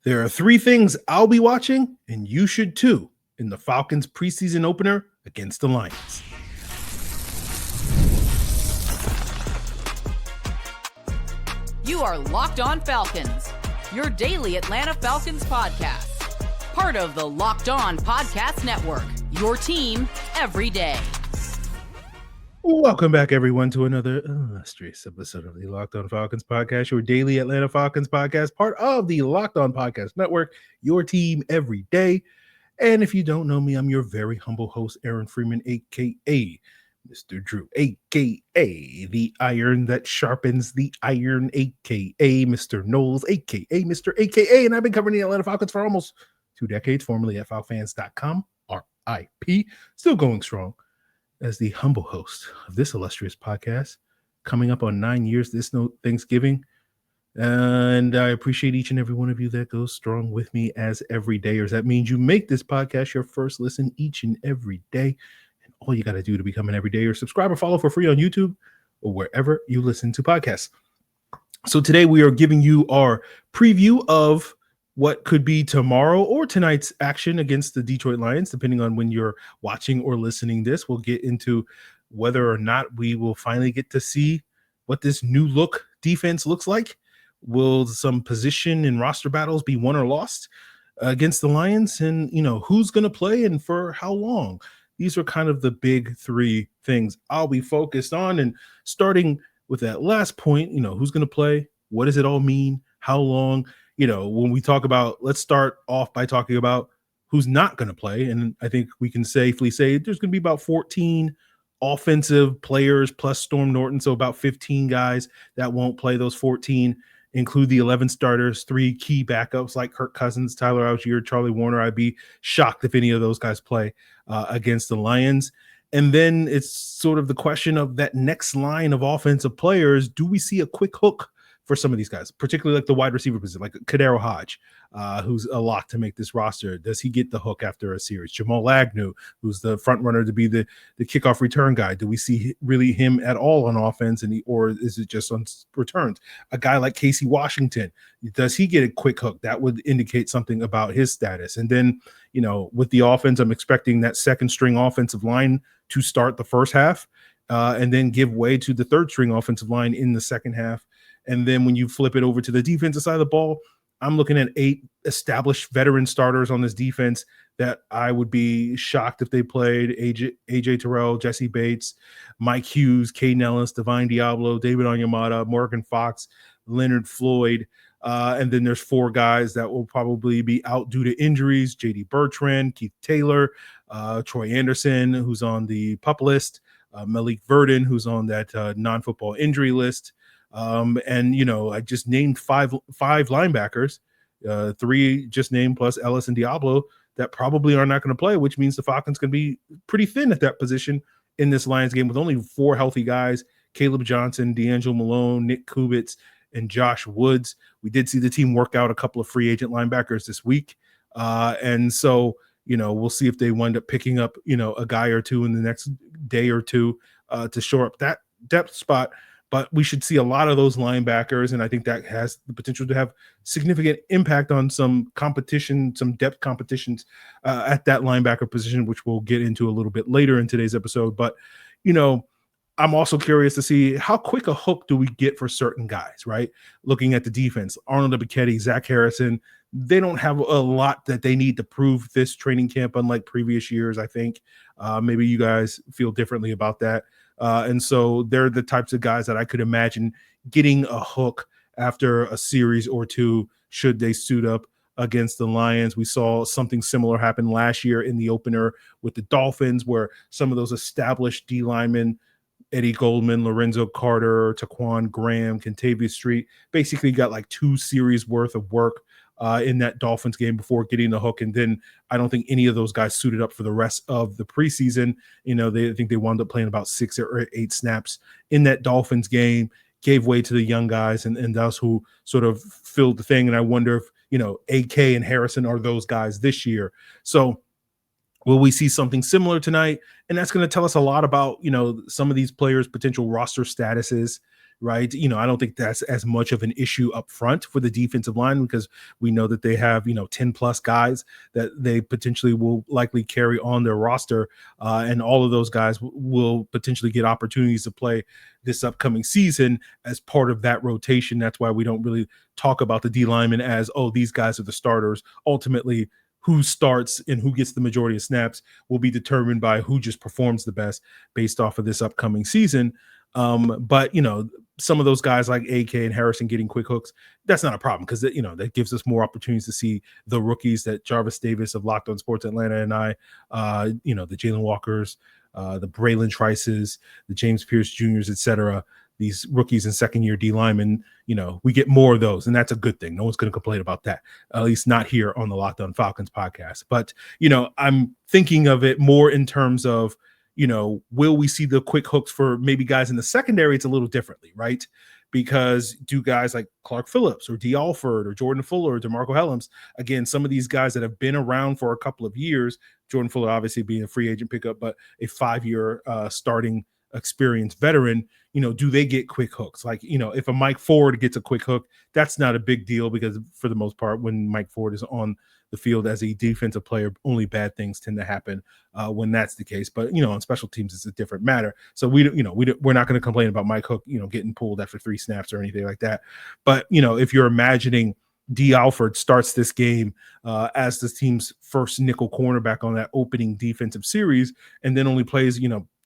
There are three things I'll be watching, and you should too, in the Falcons preseason opener against the Lions. You are Locked On Falcons, your daily Atlanta Falcons podcast. Part of the Locked On Podcast Network, your team every day. Welcome back, everyone, to another illustrious episode of the Locked On Falcons podcast, your daily Atlanta Falcons podcast, part of the Locked On Podcast Network, your team every day. And if you don't know me, I'm your very humble host, Aaron Freeman, a.k.a. Mr. Drew, a.k.a. the iron that sharpens the iron, a.k.a. Mr. Knowles, a.k.a. Mr. a.k.a. And I've been covering the Atlanta Falcons for almost 2 decades, formerly at falcfans.com, RIP, still going strong as the humble host of this illustrious podcast, coming up on 9 years this Thanksgiving. And I appreciate each and every one of you that goes strong with me as everydayers. That means you make this podcast your first listen each and every day. And all you got to do to become an everydayer, subscribe or follow for free on YouTube or wherever you listen to podcasts. So today we are giving you our preview of what could be tomorrow or tonight's action against the Detroit Lions, depending on when you're watching or listening this. We'll get into whether or not we will finally get to see what this new look defense looks like. Will some position and roster battles be won or lost against the Lions? And, who's going to play and for how long? These are kind of the big three things I'll be focused on. And starting with that last point, who's going to play? What does it all mean? How long? When we talk about, let's start off by talking about who's not going to play. And I think we can safely say there's going to be about 14 offensive players plus Storm Norton. So about 15 guys that won't play. Those 14 include the 11 starters, 3 key backups like Kirk Cousins, Tyler Algier, Charlie Warner. I'd be shocked if any of those guys play against the Lions. And then it's sort of the question of that next line of offensive players. Do we see a quick hook for some of these guys, particularly like the wide receiver position, like Kadero Hodge, who's a lock to make this roster? Does he get the hook after a series? Jamal Agnew, who's the front runner to be the kickoff return guy. Do we see really him at all on offense, or is it just on returns? A guy like Casey Washington, does he get a quick hook? That would indicate something about his status. And then, with the offense, I'm expecting that second string offensive line to start the first half and then give way to the third string offensive line in the second half. And then when you flip it over to the defensive side of the ball, I'm looking at 8 established veteran starters on this defense that I would be shocked if they played. AJ Terrell, Jesse Bates, Mike Hughes, Caden Ellis, Divine Diablo, David Onyemata, Morgan Fox, Leonard Floyd. And then there's 4 guys that will probably be out due to injuries: J.D. Bertrand, Keith Taylor, Troy Anderson, who's on the PUP list, Malik Verdon, who's on that non-football injury list. I just named five linebackers, 3 just named plus Ellis and Diablo, that probably are not going to play, which means the Falcons can be pretty thin at that position in this Lions game with only 4 healthy guys: Caleb Johnson, D'Angelo Malone, Nick Kubitz, and Josh Woods. We did see the team work out a couple of free agent linebackers this week. And so, we'll see if they wind up picking up, a guy or 2 in the next day or 2 to shore up that depth spot. But we should see a lot of those linebackers, and I think that has the potential to have significant impact on some competition, some depth competitions at that linebacker position, which we'll get into a little bit later in today's episode. But, I'm also curious to see how quick a hook do we get for certain guys, right? Looking at the defense, Arnold Ebiketie, Zach Harrison, they don't have a lot that they need to prove this training camp, unlike previous years, I think. Maybe you guys feel differently about that. And so they're the types of guys that I could imagine getting a hook after a series or 2 should they suit up against the Lions. We saw something similar happen last year in the opener with the Dolphins, where some of those established D linemen, Eddie Goldman, Lorenzo Carter, Taquan Graham, Kentavious Street, basically got like 2 series worth of work in that Dolphins game before getting the hook. And then I don't think any of those guys suited up for the rest of the preseason. I think they wound up playing about 6 or 8 snaps in that Dolphins game, gave way to the young guys, and that's who sort of filled the thing. And I wonder if, AK and Harrison are those guys this year. So will we see something similar tonight? And that's going to tell us a lot about, some of these players' potential roster statuses. right? I don't think that's as much of an issue up front for the defensive line because we know that they have, 10 plus guys that they potentially will likely carry on their roster. And all of those guys will potentially get opportunities to play this upcoming season as part of that rotation. That's why we don't really talk about the D linemen as, oh, these guys are the starters. Ultimately, who starts and who gets the majority of snaps will be determined by who just performs the best based off of this upcoming season. But some of those guys like AK and Harrison getting quick hooks, that's not a problem because that gives us more opportunities to see the rookies that Jarvis Davis of Locked On Sports Atlanta and I, the Jalen Walkers, the Braylon Trices, the James Pierce Juniors, etc. These rookies and second-year D linemen, we get more of those, and that's a good thing. No one's going to complain about that, at least not here on the Locked On Falcons podcast. But, I'm thinking of it more in terms of, will we see the quick hooks for maybe guys in the secondary? It's a little differently, right? Because do guys like Clark Phillips or D. Alford or Jordan Fuller or DeMarco Hellams, again, some of these guys that have been around for a couple of years, Jordan Fuller obviously being a free agent pickup, but a 5-year starting experienced veteran, do they get quick hooks? Like, if a Mike Ford gets a quick hook, that's not a big deal because for the most part, when Mike Ford is on the field as a defensive player, only bad things tend to happen when that's the case. But, on special teams, it's a different matter. So we're not going to complain about Mike Hook, getting pulled after 3 snaps or anything like that. But, if you're imagining D. Alford starts this game as the team's first nickel cornerback on that opening defensive series, and then only plays,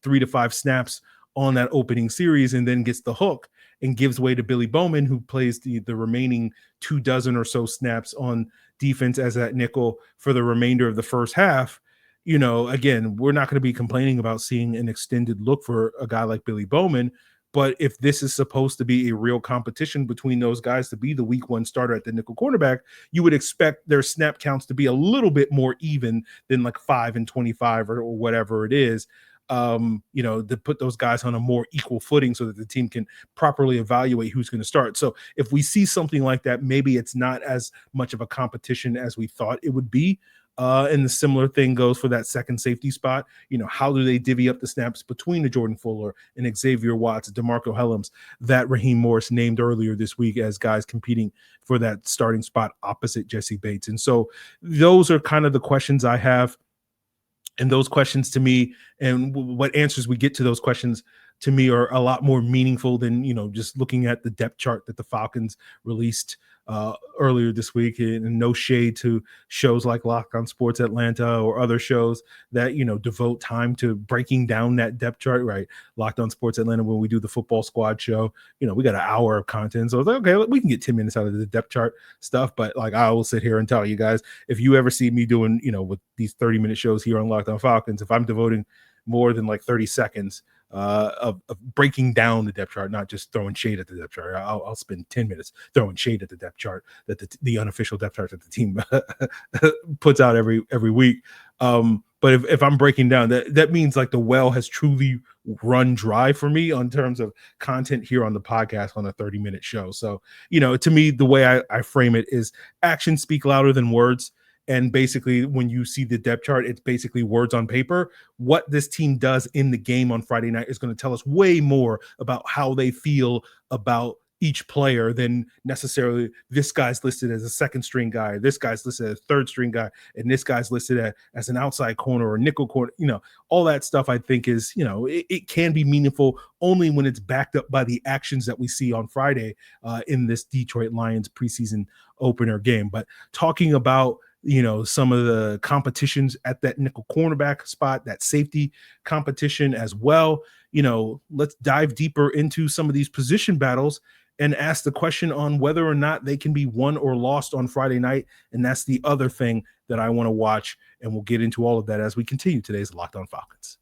3 to 5 snaps on that opening series and then gets the hook and gives way to Billy Bowman, who plays the remaining 24 or so snaps on defense as that nickel for the remainder of the first half. Again, we're not going to be complaining about seeing an extended look for a guy like Billy Bowman. But if this is supposed to be a real competition between those guys to be the week 1 starter at the nickel cornerback, you would expect their snap counts to be a little bit more even than like 5 and 25 or whatever it is. To put those guys on a more equal footing so that the team can properly evaluate who's going to start. So if we see something like that, maybe it's not as much of a competition as we thought it would be. And the similar thing goes for that second safety spot. How do they divvy up the snaps between the Jordan Fuller and Xavier Watts, DeMarco Hellams, that Raheem Morris named earlier this week as guys competing for that starting spot opposite Jesse Bates? And so those are kind of the questions I have. And those questions to me, and what answers we get to those questions to me, are a lot more meaningful than, just looking at the depth chart that the Falcons released earlier this week. And no shade to shows like Locked On Sports Atlanta or other shows that, devote time to breaking down that depth chart, right? Locked On Sports Atlanta, when we do the football squad show, we got an hour of content. So I was like, okay, we can get 10 minutes out of the depth chart stuff. But like, I will sit here and tell you guys, if you ever see me doing, with these 30-minute shows here on Locked On Falcons, if I'm devoting more than like 30 seconds of breaking down the depth chart, not just throwing shade at the depth chart. I'll spend 10 minutes throwing shade at the depth chart, that the unofficial depth chart that the team puts out every week. But if I'm breaking down, that means like the well has truly run dry for me on terms of content here on the podcast on a 30-minute show. So, to me, the way I frame it is actions speak louder than words. And basically, when you see the depth chart, it's basically words on paper. What this team does in the game on Friday night is going to tell us way more about how they feel about each player than necessarily this guy's listed as a second string guy, this guy's listed as a third string guy, and this guy's listed as an outside corner or nickel corner. All that stuff I think is, it can be meaningful only when it's backed up by the actions that we see on Friday in this Detroit Lions preseason opener game. But talking about some of the competitions at that nickel cornerback spot, that safety competition as well. Let's dive deeper into some of these position battles and ask the question on whether or not they can be won or lost on Friday night. And that's the other thing that I want to watch. And we'll get into all of that as we continue today's Locked On Falcons.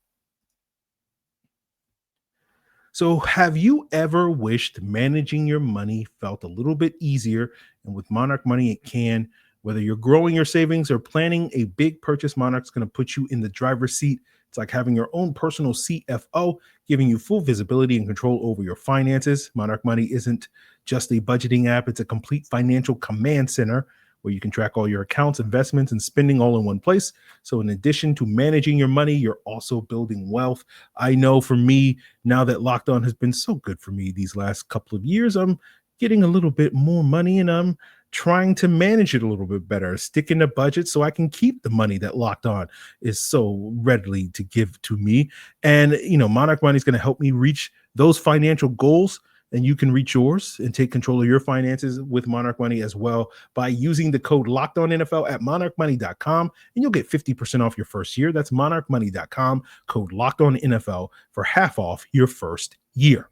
So have you ever wished managing your money felt a little bit easier? And with Monarch Money, it can. Whether you're growing your savings or planning a big purchase, Monarch's going to put you in the driver's seat. It's like having your own personal CFO, giving you full visibility and control over your finances. Monarch Money isn't just a budgeting app. It's a complete financial command center where you can track all your accounts, investments, and spending all in one place. So in addition to managing your money, you're also building wealth. I know for me, now that Locked On has been so good for me these last couple of years, I'm getting a little bit more money and I'm trying to manage it a little bit better, stick in the budget so I can keep the money that Locked On is so readily to give to me. And, Monarch Money is going to help me reach those financial goals. And you can reach yours and take control of your finances with Monarch Money as well by using the code LOCKEDONNFL at monarchmoney.com, and you'll get 50% off your first year. That's monarchmoney.com, code LOCKEDONNFL for half off your first year.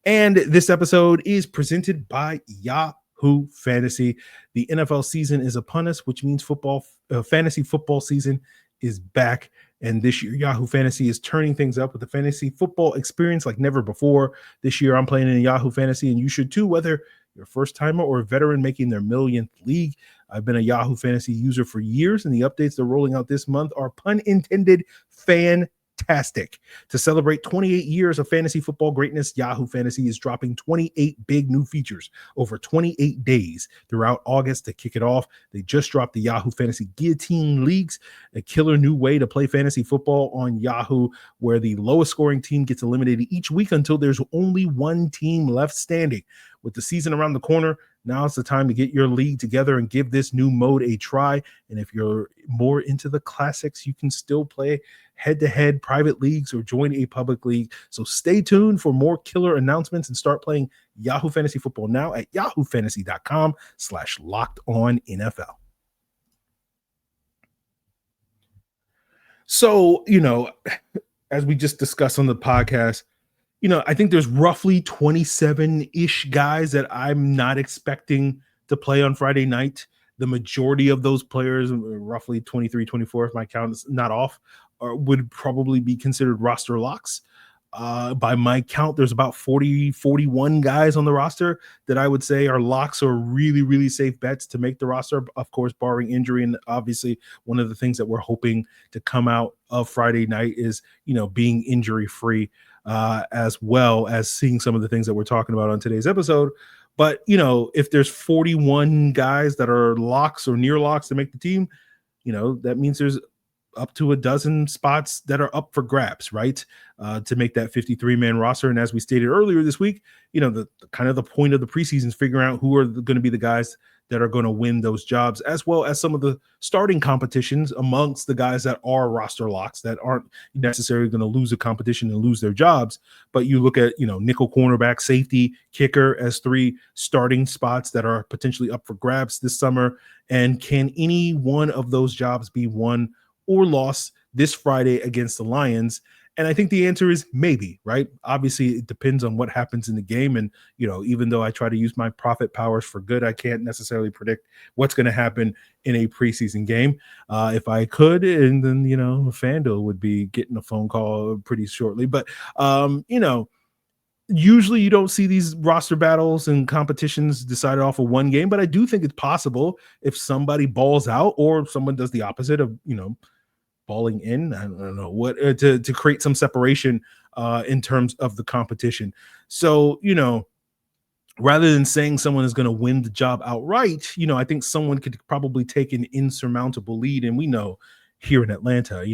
And this episode is presented by Yahoo Fantasy. The NFL season is upon us, which means fantasy football season is back. And this year, Yahoo Fantasy is turning things up with the fantasy football experience like never before. This year, I'm playing in Yahoo Fantasy, and you should too, whether you're a first-timer or a veteran making their millionth league. I've been a Yahoo Fantasy user for years, and the updates they're rolling out this month are, pun intended, fantastic. To celebrate 28 years of fantasy football greatness, Yahoo Fantasy is dropping 28 big new features over 28 days throughout August to kick it off. They just dropped the Yahoo Fantasy Guillotine Leagues, a killer new way to play fantasy football on Yahoo, where the lowest scoring team gets eliminated each week until there's only one team left standing. With the season around the corner, now it's the time to get your league together and give this new mode a try. And if you're more into the classics, you can still play head-to-head private leagues or join a public league. So stay tuned for more killer announcements and start playing Yahoo Fantasy Football now at yahoofantasy.com/LockedOnNFL. So, as we just discussed on the podcast, I think there's roughly 27-ish guys that I'm not expecting to play on Friday night. The majority of those players, roughly 23, 24, if my count is not off, would probably be considered roster locks. By my count, there's about 41 guys on the roster that I would say are locks or really, really safe bets to make the roster, of course, barring injury. And obviously, one of the things that we're hoping to come out of Friday night is, being injury-free, as well as seeing some of the things that we're talking about on today's episode. But, if there's 41 guys that are locks or near locks to make the team, that means there's up to a dozen spots that are up for grabs, right? To make that 53-man roster. And as we stated earlier this week, the kind of the point of the preseason is figuring out who are going to be the guys that are going to win those jobs, as well as some of the starting competitions amongst the guys that are roster locks that aren't necessarily going to lose a competition and lose their jobs. But you look at, nickel cornerback, safety, kicker as three starting spots that are potentially up for grabs this summer. And can any one of those jobs be won or lost this Friday against the Lions? And I think the answer is maybe, right? Obviously, it depends on what happens in the game. And, even though I try to use my profit powers for good, I can't necessarily predict what's going to happen in a preseason game. If I could, and then, FanDuel would be getting a phone call pretty shortly. But, usually you don't see these roster battles and competitions decided off of one game. But I do think it's possible if somebody balls out or someone does the opposite of, balling in, I don't know what, to create some separation in terms of the competition. So, rather than saying someone is going to win the job outright, I think someone could probably take an insurmountable lead. And we know here in Atlanta,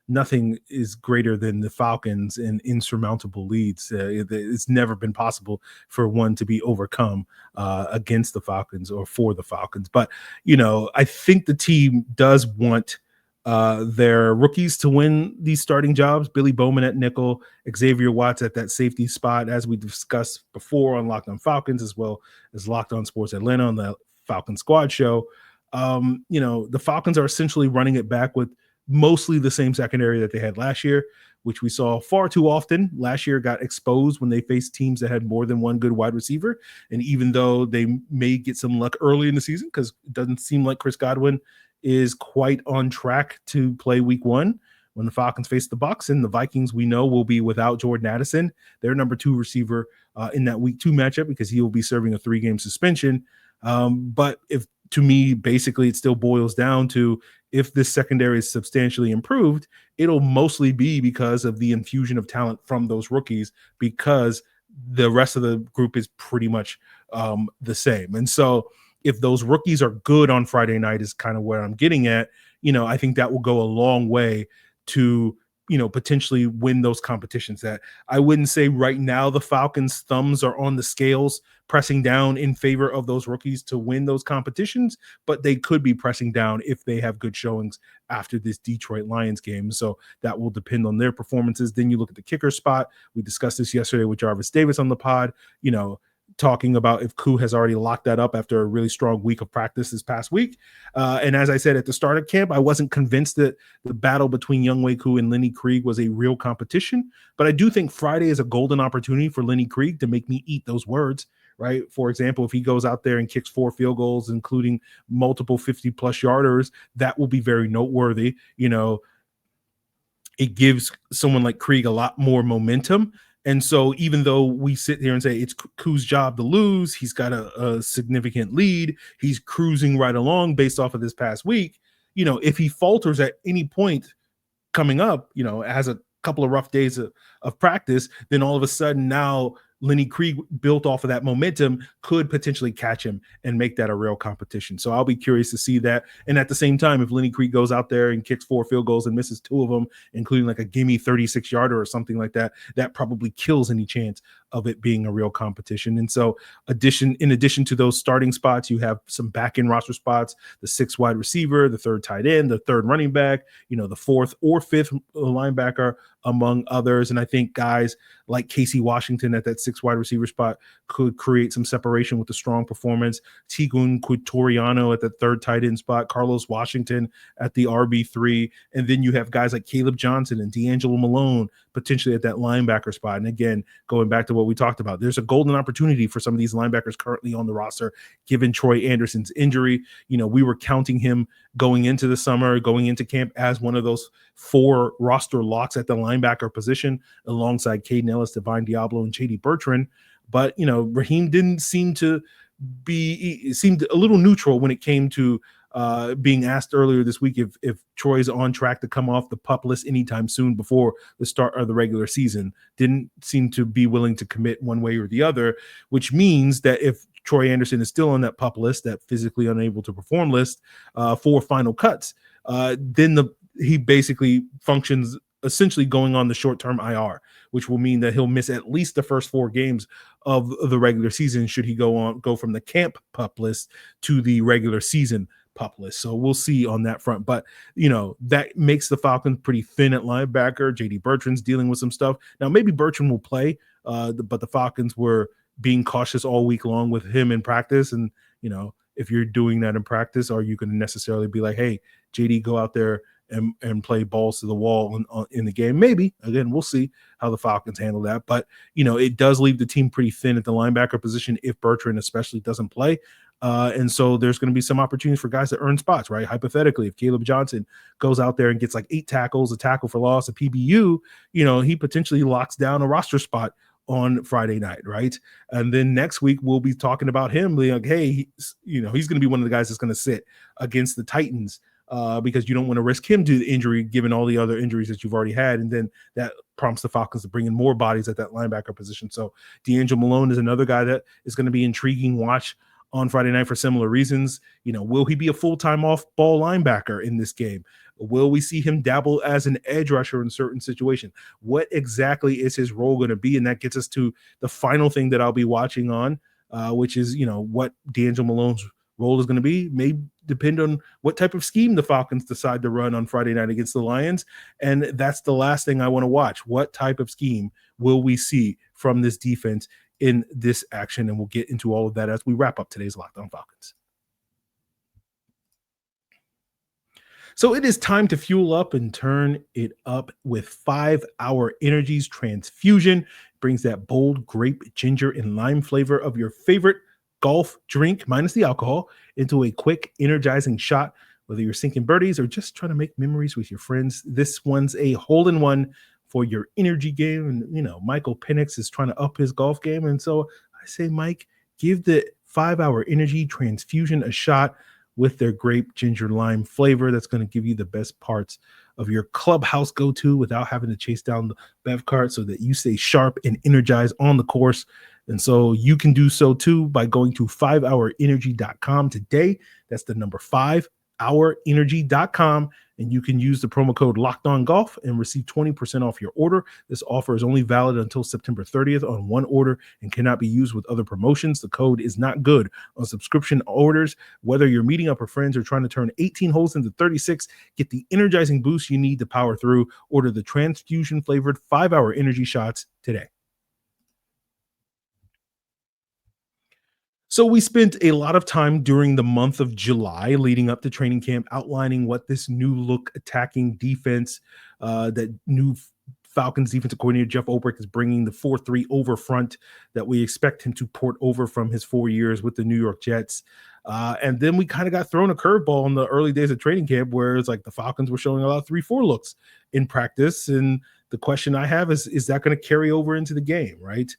nothing is greater than the Falcons in insurmountable leads. It's never been possible for one to be overcome against the Falcons or for the Falcons. But, I think the team does want their rookies to win these starting jobs. Billy Bowman at nickel, Xavier Watts at that safety spot, as we discussed before on Locked On Falcons, as well as Locked On Sports Atlanta on the Falcon Squad show. The Falcons are essentially running it back with mostly the same secondary that they had last year, which we saw far too often. Last year got exposed when they faced teams that had more than one good wide receiver. And even though they may get some luck early in the season, because it doesn't seem like Chris Godwin is quite on track to play week one when the Falcons face the Bucs, and the Vikings, we know, will be without Jordan Addison, their number 2 receiver in that week 2 matchup, because he will be serving a 3-game suspension. But to me, basically, it still boils down to, if this secondary is substantially improved, it'll mostly be because of the infusion of talent from those rookies, because the rest of the group is pretty much the same. And so, if those rookies are good on Friday night is kind of where I'm getting at. I think that will go a long way to, potentially win those competitions. That I wouldn't say right now the Falcons' thumbs are on the scales pressing down in favor of those rookies to win those competitions, but they could be pressing down if they have good showings after this Detroit Lions game. So that will depend on their performances. Then you look at the kicker spot. We discussed this yesterday with Jarvis Davis on the pod, talking about if Koo has already locked that up after a really strong week of practice this past week. And as I said at the start of camp, I wasn't convinced that the battle between Younghoe Koo and Lenny Krieg was a real competition, but I do think Friday is a golden opportunity for Lenny Krieg to make me eat those words, right? For example, if he goes out there and kicks 4 field goals, including multiple 50-plus yarders, that will be very noteworthy. It gives someone like Krieg a lot more momentum. And so even though we sit here and say it's Koo's job to lose, he's got a significant lead, he's cruising right along based off of this past week, if he falters at any point coming up, has a couple of rough days of practice, then all of a sudden now Lenny Krieg, built off of that momentum, could potentially catch him and make that a real competition. So I'll be curious to see that. And at the same time, if Lenny Krieg goes out there and kicks 4 field goals and misses 2 of them, including like a gimme 36-yarder or something like that, that probably kills any chance of it being a real competition. And so in addition to those starting spots, you have some back-end roster spots, the 6th wide receiver, the 3rd tight end, the 3rd running back, the 4th or 5th linebacker, among others. And I think guys like Casey Washington at that 6th wide receiver spot could create some separation with a strong performance. Tigun Quitoriano at the 3rd tight end spot, Carlos Washington at the RB3. And then you have guys like Caleb Johnson and D'Angelo Malone potentially at that linebacker spot. And again, going back to what we talked about, there's a golden opportunity for some of these linebackers currently on the roster, given Troy Anderson's injury. We were counting him going into the summer, going into camp as one of those 4 roster locks at the linebacker position alongside Caden Ellis, Divine Diablo, and JD Bertrand. But, Raheem didn't seem to he seemed a little neutral when it came to being asked earlier this week if Troy's on track to come off the PUP list anytime soon before the start of the regular season. Didn't seem to be willing to commit one way or the other, which means that if Troy Anderson is still on that PUP list, that physically unable to perform list for final cuts, then he basically functions essentially going on the short-term IR, which will mean that he'll miss at least the first 4 games of the regular season should he go from the camp PUP list to the regular season PUP list. So we'll see on that front. But, that makes the Falcons pretty thin at linebacker. JD Bertrand's dealing with some stuff. Now, maybe Bertrand will play, but the Falcons were being cautious all week long with him in practice. And, if you're doing that in practice, are you going to necessarily be like, hey, JD, go out there and play balls to the wall in the game? Maybe. Again, we'll see how the Falcons handle that. But, it does leave the team pretty thin at the linebacker position if Bertrand especially doesn't play. And so there's going to be some opportunities for guys to earn spots, right? Hypothetically, if Caleb Johnson goes out there and gets like 8 tackles, a tackle for loss, a PBU, he potentially locks down a roster spot on Friday night, right? And then next week we'll be talking about him being like, hey, he's going to be one of the guys that's going to sit against the Titans because you don't want to risk him to the injury given all the other injuries that you've already had. And then that prompts the Falcons to bring in more bodies at that linebacker position. So D'Angelo Malone is another guy that is going to be intriguing watch on Friday night for similar reasons. Will he be a full-time off-ball linebacker in this game? Will we see him dabble as an edge rusher in certain situations? What exactly is his role going to be? And that gets us to the final thing that I'll be watching on, which is, what D'Angelo Malone's role is going to be. May depend on what type of scheme the Falcons decide to run on Friday night against the Lions. And that's the last thing I want to watch. What type of scheme will we see from this defense in this action? And we'll get into all of that as we wrap up today's Locked On Falcons. So it is time to fuel up and turn it up with 5-Hour Energies Transfusion. Brings that bold grape, ginger, and lime flavor of your favorite golf drink, minus the alcohol, into a quick, energizing shot. Whether you're sinking birdies or just trying to make memories with your friends, this one's a hole-in-one for your energy game. And, Michael Penix is trying to up his golf game. And so I say, Mike, give the 5-Hour Energy Transfusion a shot with their grape, ginger, lime flavor. That's going to give you the best parts of your clubhouse go-to without having to chase down the bev cart so that you stay sharp and energized on the course. And so you can do so too by going to 5hourenergy.com today. That's the number 5hourenergy.com. And you can use the promo code LockedOnGolf and receive 20% off your order. This offer is only valid until September 30th on one order and cannot be used with other promotions. The code is not good on subscription orders. Whether you're meeting up with friends or trying to turn 18 holes into 36, get the energizing boost you need to power through. Order the transfusion-flavored 5-Hour Energy shots today. So we spent a lot of time during the month of July leading up to training camp outlining what this new look attacking defense, that new Falcons defensive coordinator Jeff Ulbrich is bringing, the 4-3 over front that we expect him to port over from his 4 years with the New York Jets. And then we kind of got thrown a curveball in the early days of training camp where it's like the Falcons were showing a lot of 3-4 looks in practice. And the question I have is that going to carry over into the game, right?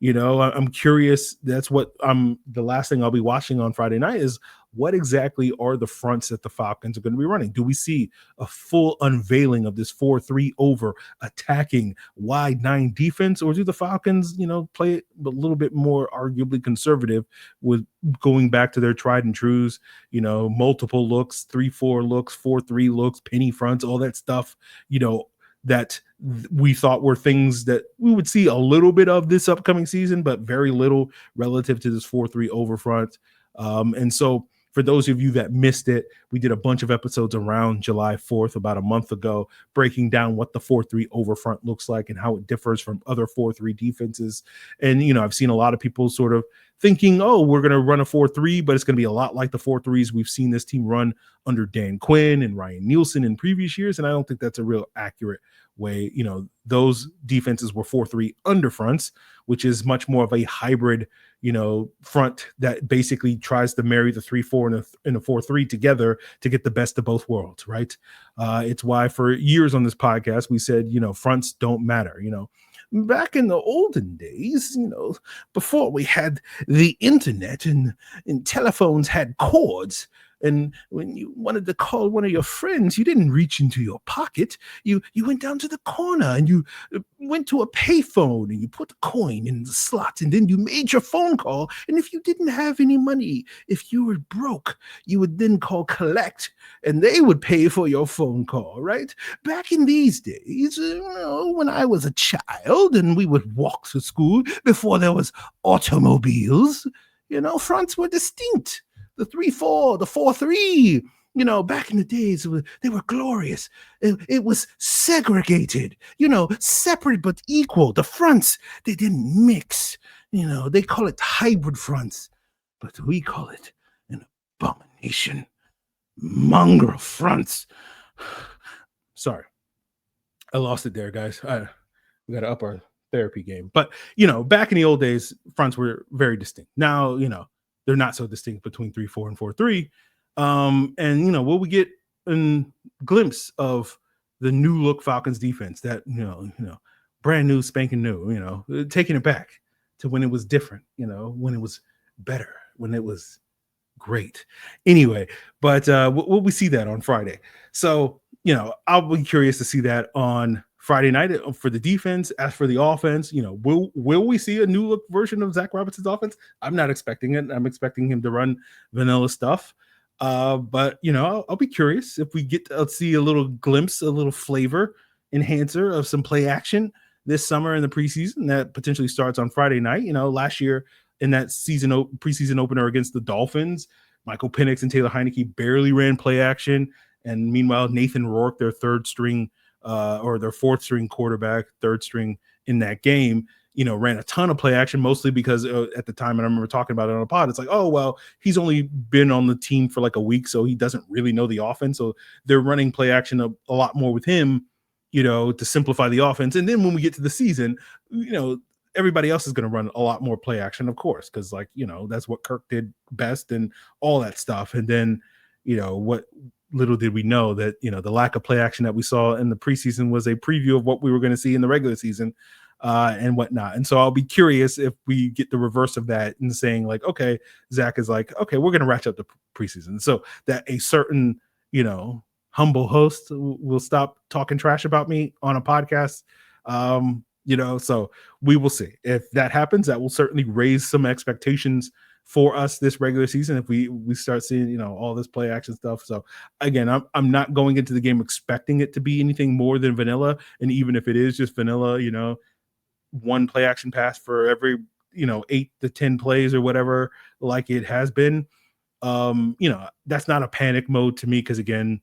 You know, I'm curious. That's what the last thing I'll be watching on Friday night is what exactly are the fronts that the Falcons are going to be running? Do we see a full unveiling of this 4-3 over attacking wide 9 defense, or do the Falcons, play it a little bit more arguably conservative with going back to their tried and trues, multiple looks, 3-4 looks, 4-3 looks, penny fronts, all that stuff, that we thought were things that we would see a little bit of this upcoming season, but very little relative to this 4-3 over front. And so for those of you that missed it, we did a bunch of episodes around July 4th, about a month ago, breaking down what the 4-3 over front looks like and how it differs from other 4-3 defenses. And, I've seen a lot of people sort of thinking, oh, we're going to run a 4-3, but it's going to be a lot like the 4-3s we've seen this team run under Dan Quinn and Ryan Nielsen in previous years. And I don't think that's a real accurate way. Those defenses were 4-3 under fronts, which is much more of a hybrid, front that basically tries to marry the 3-4 and a 4-3 together to get the best of both worlds, right? It's why for years on this podcast, we said, fronts don't matter, Back in the olden days, before we had the internet and telephones had cords, and when you wanted to call one of your friends, you didn't reach into your pocket. You went down to the corner and you went to a payphone and you put the coin in the slot, and then you made your phone call. And if you didn't have any money, if you were broke, you would then call collect and they would pay for your phone call, right? Back in these days, when I was a child and we would walk to school before there was automobiles, fronts were distinct. The 3-4, the 4-3, back in the days, they were glorious. It was segregated, separate but equal. The fronts, they didn't mix. They call it hybrid fronts, but we call it an abomination. Mongrel fronts. Sorry, I lost it there, guys. We got to up our therapy game. But, back in the old days, fronts were very distinct. Now, they're not so distinct between 3-4 and 4-3. And, will we get a glimpse of the new look Falcons defense that, brand new, spanking new, taking it back to when it was different, when it was better, when it was great. Anyway, but will we see that on Friday? So, I'll be curious to see that on Friday night for the defense. As for the offense, will we see a new look version of Zac Robinson's offense? I'm not expecting it. I'm expecting him to run vanilla stuff. But I'll be curious if we get to see a little glimpse, a little flavor enhancer of some play action this summer in the preseason that potentially starts on Friday night. Last year in that preseason opener against the Dolphins, Michael Penix and Taylor Heineke barely ran play action. And meanwhile, Nathan Rourke, their third string or their fourth string quarterback, third string in that game, ran a ton of play action, mostly because at the time, and I remember talking about it on a pod, it's like, oh, well, he's only been on the team for like a week, so he doesn't really know the offense. So they're running play action a lot more with him, to simplify the offense. And then when we get to the season, everybody else is going to run a lot more play action, of course, because that's what Kirk did best and all that stuff. And then, what little did we know that, the lack of play action that we saw in the preseason was a preview of what we were going to see in the regular season and whatnot. And so I'll be curious if we get the reverse of that and saying like, okay, Zac is like, okay, we're going to ratchet up the preseason so that a certain, humble host will stop talking trash about me on a podcast, So we will see. If that happens, that will certainly raise some expectations for us this regular season if we start seeing, all this play action stuff. So again, I'm not going into the game expecting it to be anything more than vanilla. And even if it is just vanilla, one play action pass for every, 8 to 10 plays or whatever, like it has been, that's not a panic mode to me. Because again,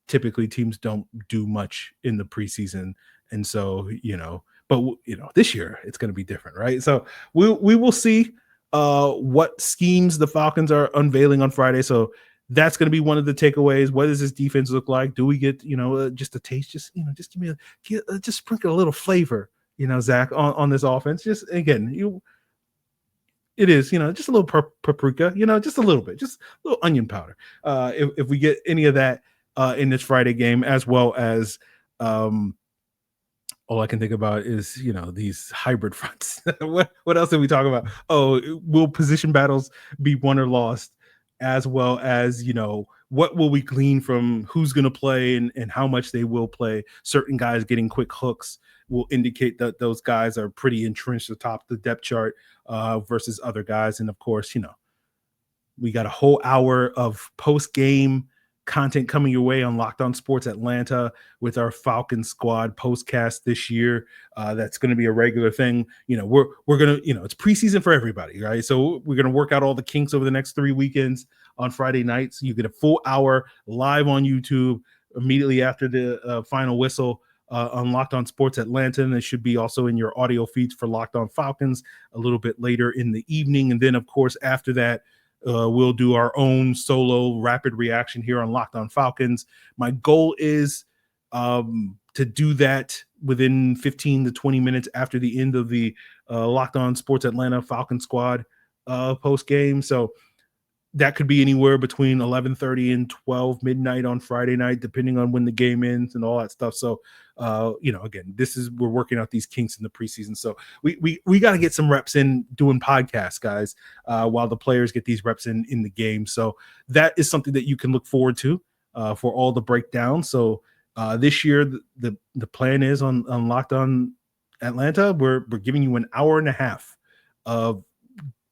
typically teams don't do much in the preseason. And so, but this year it's going to be different, right? So we will see what schemes the Falcons are unveiling on Friday. So that's going to be one of the takeaways. What does this defense look like? Do we get, just a taste? Just give me just sprinkle a little flavor, Zach, on this offense. Just again, it is, just a little paprika, just a little bit, just a little onion powder. If we get any of that in this Friday game, as well as all I can think about is, these hybrid fronts. what else did we talk about? Oh, will position battles be won or lost, as well as, what will we glean from who's going to play and how much they will play? Certain guys getting quick hooks will indicate that those guys are pretty entrenched atop the depth chart versus other guys. And of course, we got a whole hour of post-game content coming your way on Locked On Sports Atlanta with our Falcons squad postcast this year. That's going to be a regular thing. We're going to, it's preseason for everybody, right? So we're going to work out all the kinks over the next 3 weekends on Friday nights. You get a full hour live on YouTube immediately after the final whistle on Locked On Sports Atlanta. And it should be also in your audio feeds for Locked On Falcons a little bit later in the evening. And then, of course, after that, we'll do our own solo rapid reaction here on Locked On Falcons. My goal is to do that within 15 to 20 minutes after the end of the Locked On Sports Atlanta Falcon squad post game. So that could be anywhere between 11:30 and 12 midnight on Friday night, depending on when the game ends and all that stuff. So, again, we're working out these kinks in the preseason. So we got to get some reps in doing podcasts, guys, while the players get these reps in the game. So that is something that you can look forward to for all the breakdown. So this year, the plan is on Locked On Atlanta, we're giving you an hour and a half of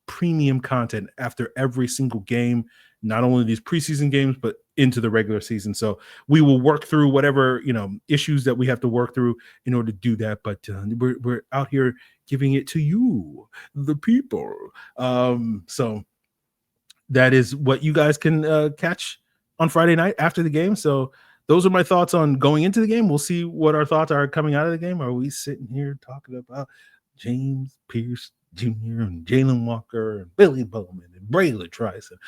premium content after every single game, not only these preseason games, but into the regular season. So we will work through whatever, issues that we have to work through in order to do that. But we're out here giving it to you, the people. So that is what you guys can catch on Friday night after the game. So those are my thoughts on going into the game. We'll see what our thoughts are coming out of the game. Are we sitting here talking about James Pierce Jr. and Jalen Walker and Billy Bowman and Braylon Trice and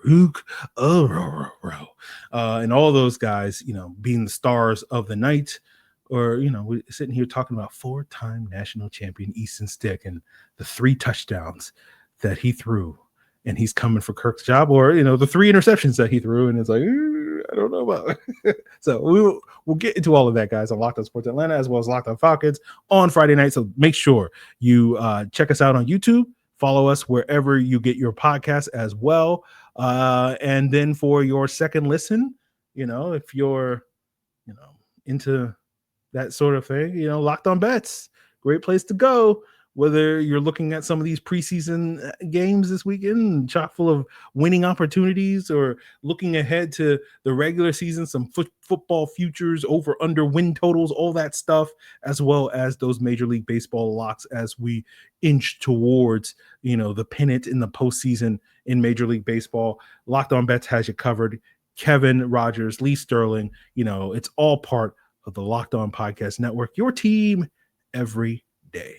Rook and all those guys, being the stars of the night? Or, we're sitting here talking about 4-time national champion Easton Stick and the 3 touchdowns that he threw, and he's coming for Kirk's job, or, the 3 interceptions that he threw, and it's like, I don't know about it. So we'll get into all of that, guys, on Locked On Sports Atlanta, as well as Locked On Falcons on Friday night. So make sure you check us out on YouTube, follow us wherever you get your podcasts as well. And then for your second listen, if you're, into that sort of thing, Locked On Bets, great place to go. Whether you're looking at some of these preseason games this weekend, chock full of winning opportunities, or looking ahead to the regular season, some football futures, over under win totals, all that stuff, as well as those Major League Baseball locks as we inch towards, the pennant in the postseason in Major League Baseball. Locked On Bets has you covered. Kevin Rogers, Lee Sterling, it's all part of the Locked On Podcast Network, your team every day.